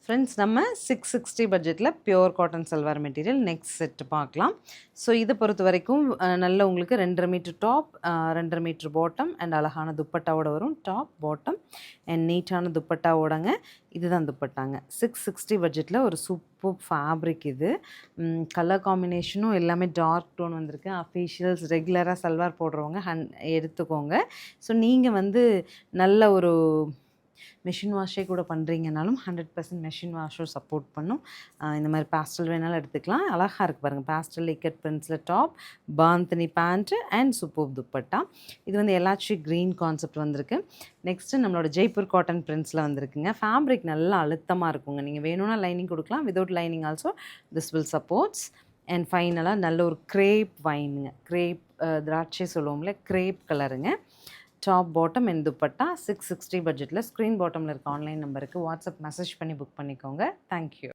Friends நம்ம 660 பட்ஜெட்டில் pure cotton salwar material next set பார்க்கலாம். ஸோ இதை பொறுத்த வரைக்கும் நல்ல உங்களுக்கு 2.5 metre top, 2.5 metre bottom and அழகான துப்பட்டாவோட வரும். டாப் பாட்டம் அண்ட் நீட்டான துப்பட்டாவோடங்க. இதுதான் துப்பட்டாங்க. 660 பட்ஜெட்டில் ஒரு சூப்பர் ஃபேப்ரிக் இது. கலர் காம்பினேஷனும் எல்லாமே டார்க் டோன் வந்திருக்கு. அஃபீஷியல்ஸ் ரெகுலராக சல்வார் போடுறவங்க எடுத்துக்கோங்க. ஸோ நீங்கள் வந்து நல்ல ஒரு மெஷின் வாஷே கூட பண்ணுறீங்கனாலும் 100% மெஷின் வாஷும் சப்போர்ட் பண்ணும். இந்த மாதிரி பேஸ்டல் வேணாலும் எடுத்துக்கலாம். அழகாக இருக்குது பாருங்கள். பேஸ்டல் இக்கட் பிரிண்ட்ஸில் top, bandhani pant and super dupatta. இது வந்து எலாச்சி க்ரீன் கான்செப்ட் வந்திருக்கு. நெக்ஸ்ட்டு நம்மளோட ஜெய்ப்பூர் காட்டன் பிரிண்ட்ஸில் வந்திருக்குங்க. ஃபேப்ரிக் நல்லா அழுத்தமாக இருக்குங்க. நீங்கள் வேணும்னா லைனிங் கொடுக்கலாம். Without lining also this will supports. And ஃபைனலாக நல்ல ஒரு க்ரேப் வைனுங்க. க்ரேப் திராட்சை சொல்லுவோம்ல, க்ரேப் கலருங்க. டாப் பாட்டம் அண்ட் துப்பட்டா 660 பட்ஜெட்டில் ஸ்க்ரீன் பாட்டமில் இருக்க ஆன்லைன் நம்பருக்கு வாட்ஸ்அப் மெசேஜ் பண்ணி புக் பண்ணிக்கோங்க. தேங்க்யூ.